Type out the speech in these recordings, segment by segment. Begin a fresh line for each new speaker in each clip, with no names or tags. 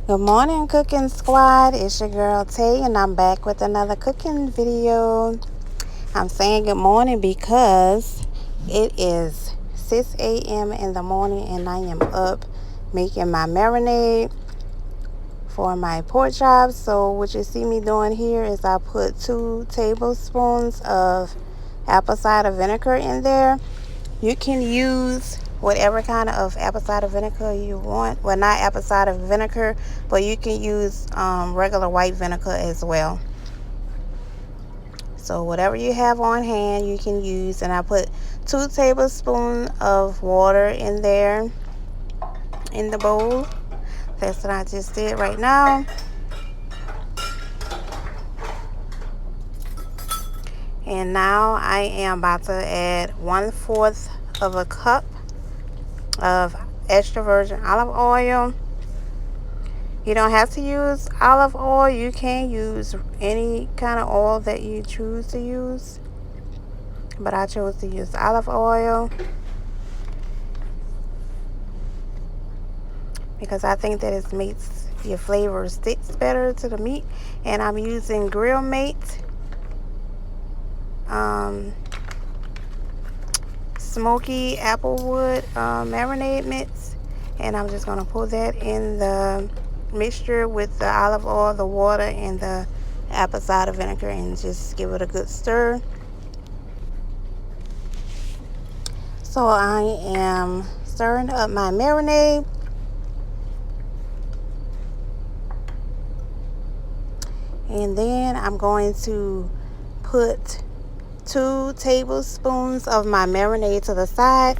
Good morning, cooking squad. It's your girl Tay, and I'm back with another cooking video. I'm saying good morning because it is 6 a.m. in the morning, and I am up making my marinade for my pork chops. So what you see me doing here is I put 2 tablespoons of apple cider vinegar in there. You can use whatever kind of apple cider vinegar you want. Well, not apple cider vinegar, but you can use regular white vinegar as well. So whatever you have on hand, you can use. And I put 2 tablespoons of water in there in the bowl. That's what I just did right now. And now I am about to add 1/4 of a cup of extra virgin olive oil. You don't have to use olive oil. You can use any kind of oil that you choose to use. But I chose to use olive oil because I think that it makes your flavor sticks better to the meat. And I'm using Grill Mate Smoky Applewood marinade mix. And I'm just going to pour that in the mixture with the olive oil, the water, and the apple cider vinegar, and just give it a good stir. So I am stirring up my marinade. And then I'm going to put 2 tablespoons of my marinade to the side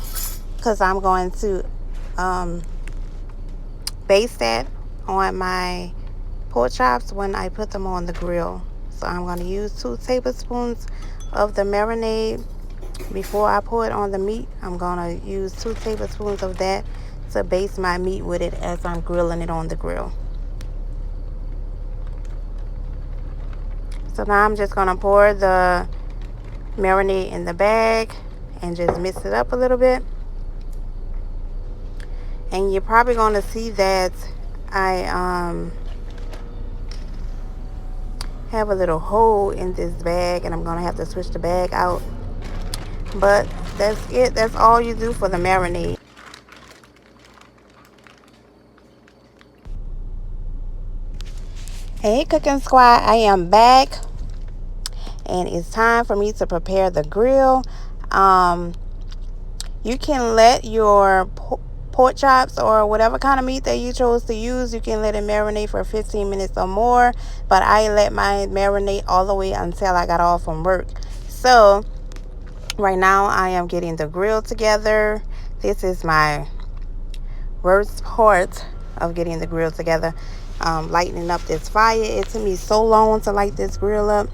because I'm going to baste that on my pork chops when I put them on the grill. So I'm going to use 2 tablespoons of the marinade. Before I pour it on the meat, I'm going to use 2 tablespoons of that to baste my meat with it as I'm grilling it on the grill. So now I'm just going to pour the marinade in the bag and just mix it up a little bit. And you're probably going to see that I have a little hole in this bag, and I'm going to have to switch the bag out. But that's it. That's all you do for the marinade. Hey, cooking squad, I am back, and it's time for me to prepare the grill. You can let your pork chops or whatever kind of meat that you chose to use, you can let it marinate for 15 minutes or more. But I let mine marinate all the way until I got off from work. So right now I am getting the grill together. This is my worst part of getting the grill together. Lightening up this fire. It took me so long to light this grill up.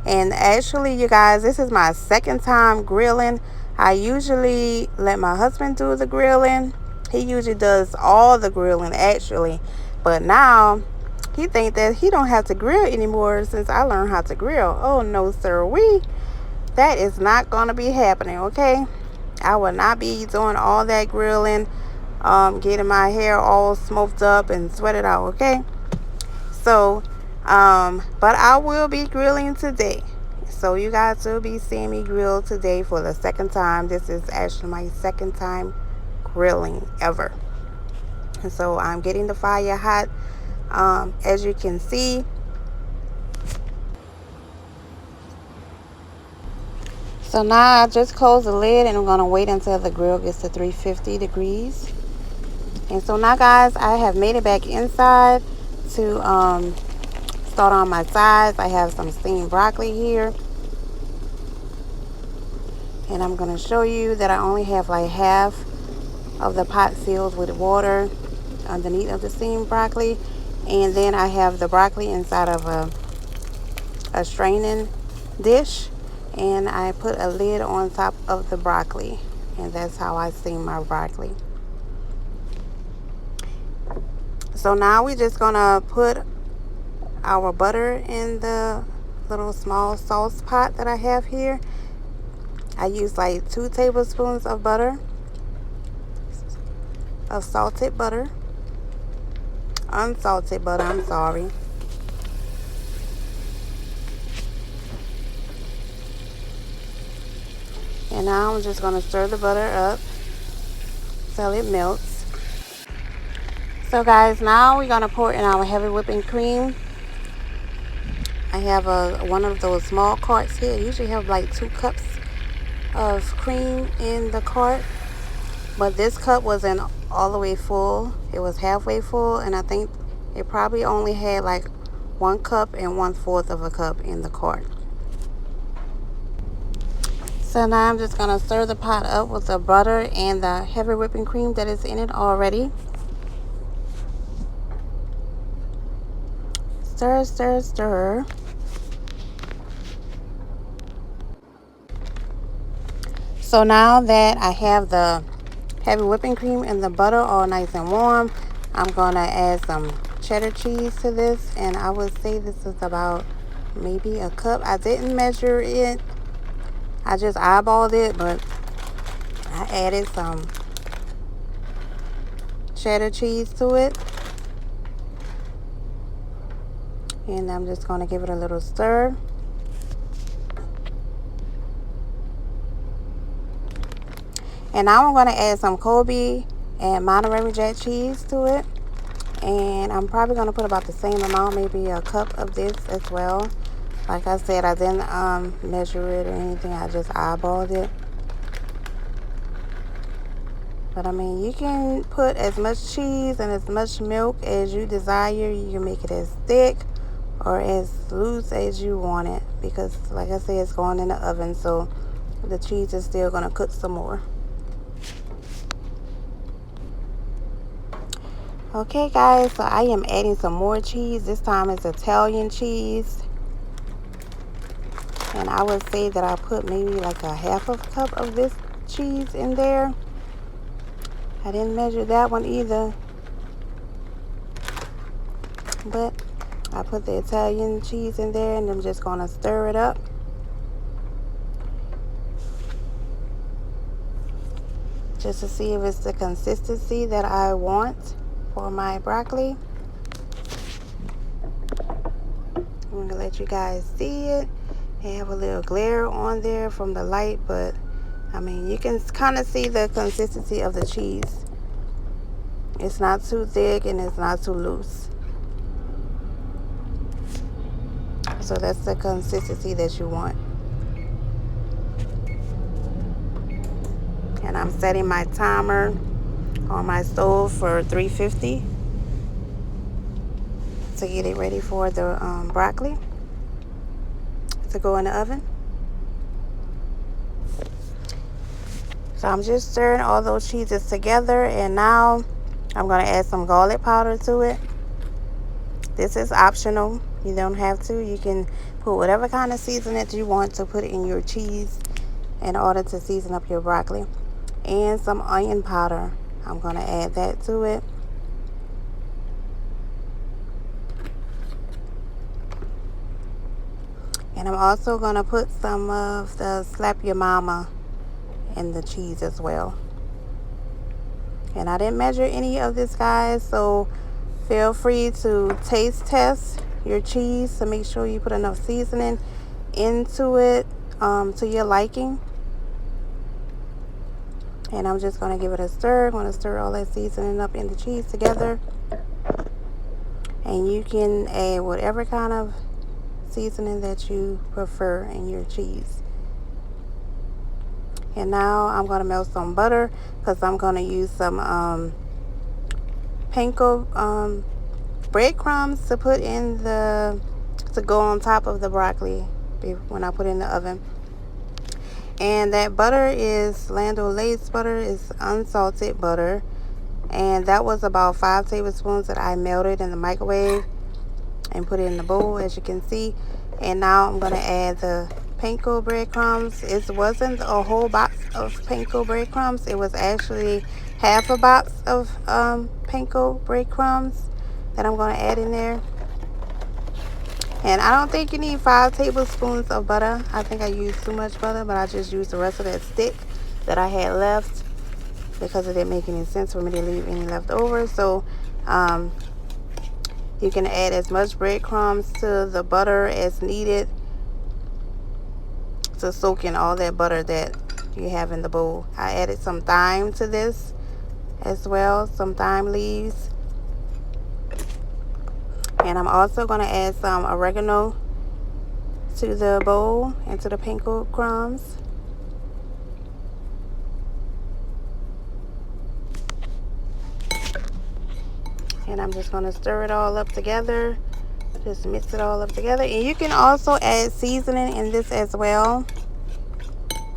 And actually, you guys, this is my second time grilling. I usually let my husband do the grilling. He usually does all the grilling, actually. But now he thinks that he don't have to grill anymore since I learned how to grill. Oh no, sir, that is not gonna be happening. Okay, I will not be doing all that grilling, getting my hair all smoked up and sweated out. Okay, so but I will be grilling today. So you guys will be seeing me grill today for the second time. This is actually my second time grilling ever. And so I'm getting the fire hot, as you can see. So now I just close the lid, and I'm going to wait until the grill gets to 350 degrees. And so now, guys, I have made it back inside to start on my sides. I have some steamed broccoli here. And I'm going to show you that I only have like half of the pot filled with water underneath of the steamed broccoli. And then I have the broccoli inside of a straining dish. And I put a lid on top of the broccoli. And that's how I steam my broccoli. So now we're just going to put our butter in the little small sauce pot that I have here. I use like 2 tablespoons of butter, of salted butter. unsalted butter, I'm sorry. And now I'm just going to stir the butter up till it melts. So guys, now we're going to pour in our heavy whipping cream. I have one of those small carts here. I usually have like 2 cups of cream in the cart. But this cup wasn't all the way full. It was halfway full, and I think it probably only had like 1 cup and 1/4 of a cup in the cart. So now I'm just gonna stir the pot up with the butter and the heavy whipping cream that is in it already. Stir, stir, stir. So now that I have the heavy whipping cream and the butter all nice and warm, I'm gonna add some cheddar cheese to this, and I would say this is about maybe a cup. I didn't measure it, I just eyeballed it, but I added some cheddar cheese to it, and I'm just gonna give it a little stir. And now I'm going to add some Colby and Monterey Jack cheese to it. And I'm probably going to put about the same amount, maybe a cup of this as well. Like I said, I didn't measure it or anything. I just eyeballed it. But I mean, you can put as much cheese and as much milk as you desire. You can make it as thick or as loose as you want it. Because like I said, it's going in the oven. So the cheese is still going to cook some more. Okay guys, so I am adding some more cheese. This time it's Italian cheese. And I would say that I put maybe like a 1/2 cup of this cheese in there. I didn't measure that one either. But I put the Italian cheese in there, and I'm just going to stir it up. Just to see if it's the consistency that I want for my broccoli. I'm going to let you guys see it. They have a little glare on there from the light, but I mean, you can kind of see the consistency of the cheese. It's not too thick and it's not too loose. So that's the consistency that you want. And I'm setting my timer on my stove for 350 to get it ready for the broccoli to go in the oven. So I'm just stirring all those cheeses together, and now I'm going to add some garlic powder to it. This is optional. You don't have to. You can put whatever kind of seasoning that you want to put in your cheese in order to season up your broccoli. And some onion powder. I'm going to add that to it. And I'm also going to put some of the Slap Your Mama in the cheese as well. And I didn't measure any of this, guys, so feel free to taste test your cheese to make sure you put enough seasoning into it to your liking. And I'm just going to give it a stir. I'm going to stir all that seasoning up in the cheese together. And you can add whatever kind of seasoning that you prefer in your cheese. And now I'm going to melt some butter because I'm going to use some panko breadcrumbs to put in to go on top of the broccoli when I put it in the oven. And that butter is Land O'Lakes butter. It's unsalted butter. And that was about 5 tablespoons that I melted in the microwave and put it in the bowl, as you can see. And now I'm going to add the panko breadcrumbs. It wasn't a whole box of panko breadcrumbs. It was actually 1/2 box of panko breadcrumbs that I'm going to add in there. And I don't think you need 5 tablespoons of butter. I think I used too much butter, but I just used the rest of that stick that I had left because it didn't make any sense for me to leave any left over. So You can add as much breadcrumbs to the butter as needed to soak in all that butter that you have in the bowl. I added some thyme to this as well, some thyme leaves. And I'm also going to add some oregano to the bowl and to the panko crumbs. And I'm just going to stir it all up together. Just mix it all up together. And you can also add seasoning in this as well.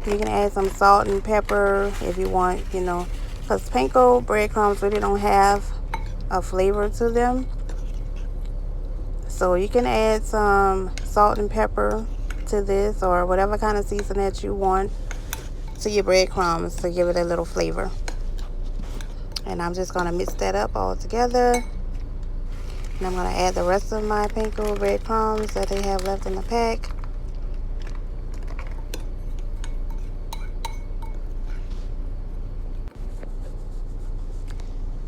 You can add some salt and pepper if you want, you know, because panko breadcrumbs really don't have a flavor to them. So you can add some salt and pepper to this, or whatever kind of seasoning that you want to your breadcrumbs to give it a little flavor. And I'm just going to mix that up all together. And I'm going to add the rest of my panko breadcrumbs that they have left in the pack.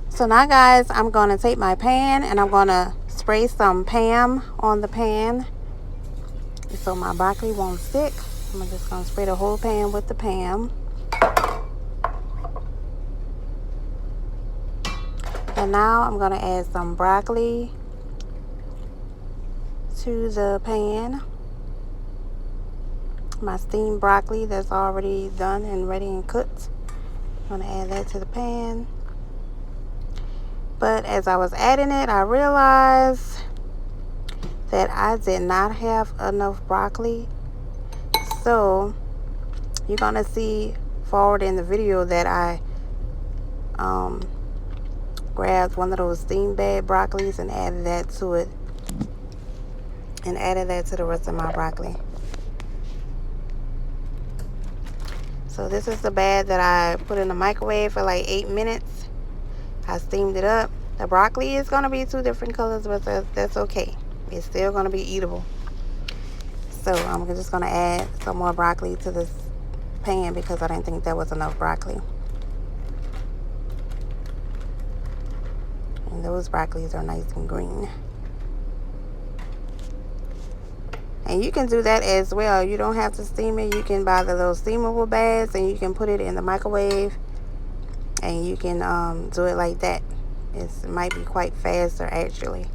So now guys, I'm going to take my pan and I'm going to spray some Pam on the pan so my broccoli won't stick. I'm just going to spray the whole pan with the Pam. And now I'm going to add some broccoli to the pan. My steamed broccoli that's already done and ready and cooked. I'm going to add that to the pan. But as I was adding it, I realized that I did not have enough broccoli. So you're going to see forward in the video that I grabbed one of those steamed bag broccolis and added that to it. And added that to the rest of my broccoli. So this is the bag that I put in the microwave for like 8 minutes. I steamed it up. The broccoli is going to be 2 different colors, but that's okay. It's still going to be eatable. So I'm just going to add some more broccoli to this pan because I didn't think there was enough broccoli. And those broccolis are nice and green. And you can do that as well. You don't have to steam it. You can buy the little steamable bags and you can put it in the microwave. And you can do it like that. It might be quite faster actually.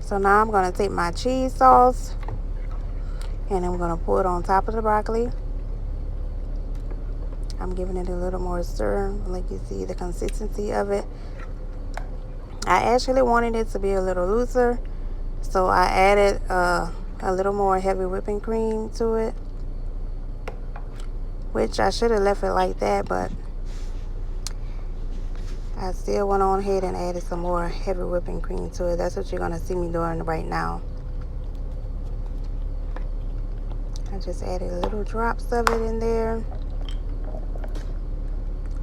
So now I'm going to take my cheese sauce and I'm going to pour it on top of the broccoli. I'm giving it a little more stir, like you see the consistency of it. I actually wanted it to be a little looser, so I added a little more heavy whipping cream to it, which I should have left it like that, but I still went on ahead and added some more heavy whipping cream to it. That's what you're going to see me doing right now. I just added little drops of it in there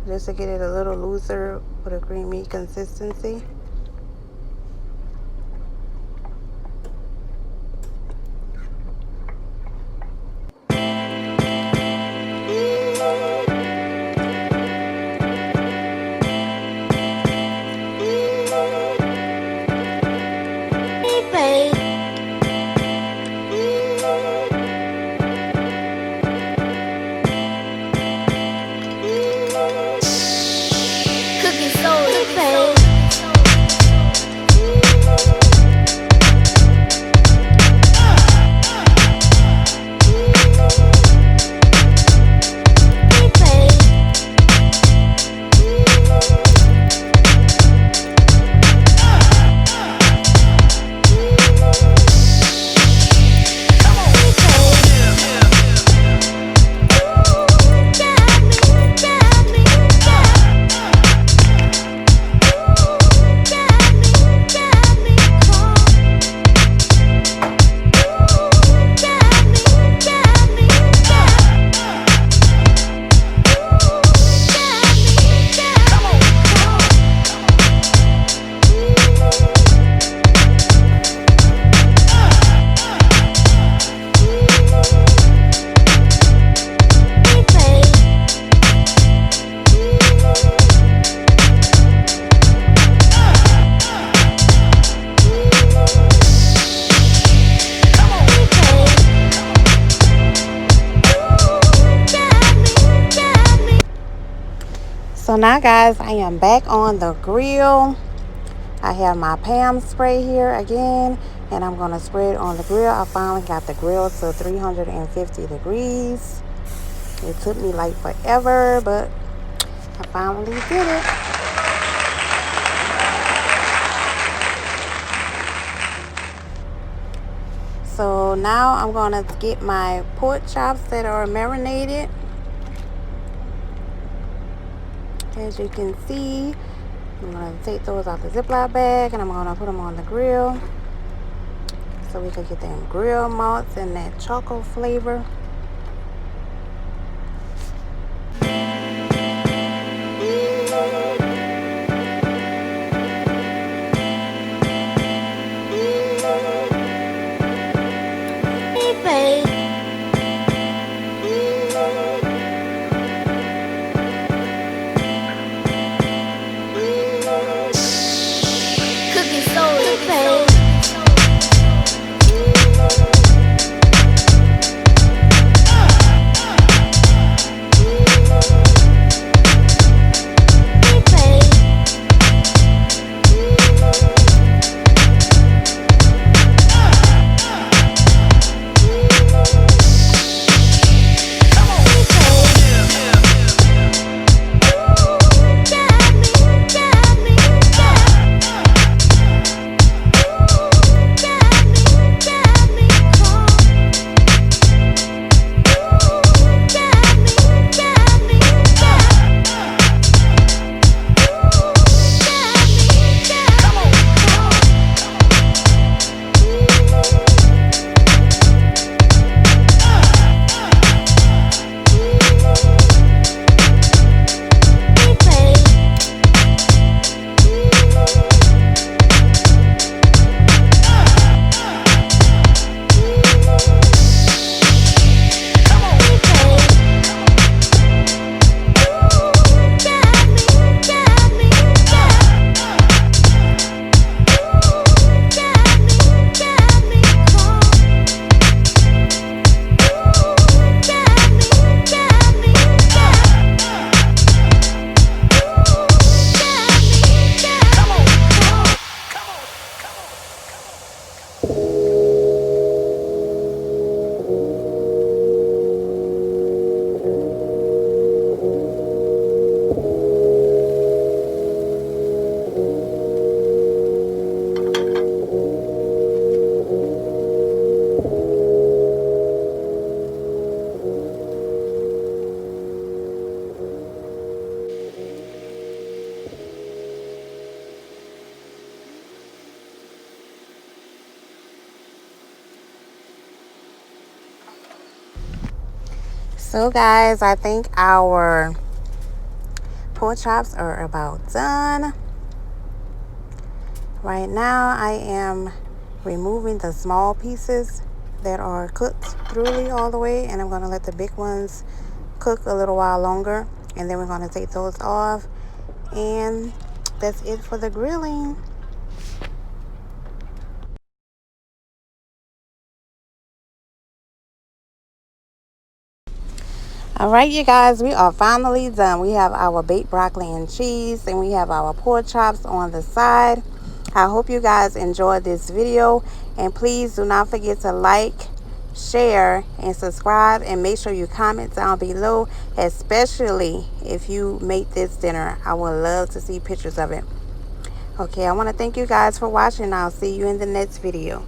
just to get it a little looser with a creamy consistency.
Cooking soul, babe.
So now guys, I am back on the grill. I have my Pam spray here again, and I'm going to spray it on the grill. I finally got the grill to 350 degrees. It took me like forever, but I finally did it. So now I'm going to get my pork chops that are marinated. As you can see, I'm going to take those out the Ziploc bag and I'm going to put them on the grill so we can get them grill marks and that chocolate flavor. So guys, I think our pork chops are about done. Right now I am removing the small pieces that are cooked thoroughly all the way, and I'm going to let the big ones cook a little while longer, and then we're going to take those off, and that's it for the grilling. All right, you guys, we are finally done. We have our baked broccoli and cheese, and we have our pork chops on the side. I hope you guys enjoyed this video, and please do not forget to like, share, and subscribe, and make sure you comment down below, especially if you make this dinner. I would love to see pictures of it. Okay, I want to thank you guys for watching. I'll see you in the next video.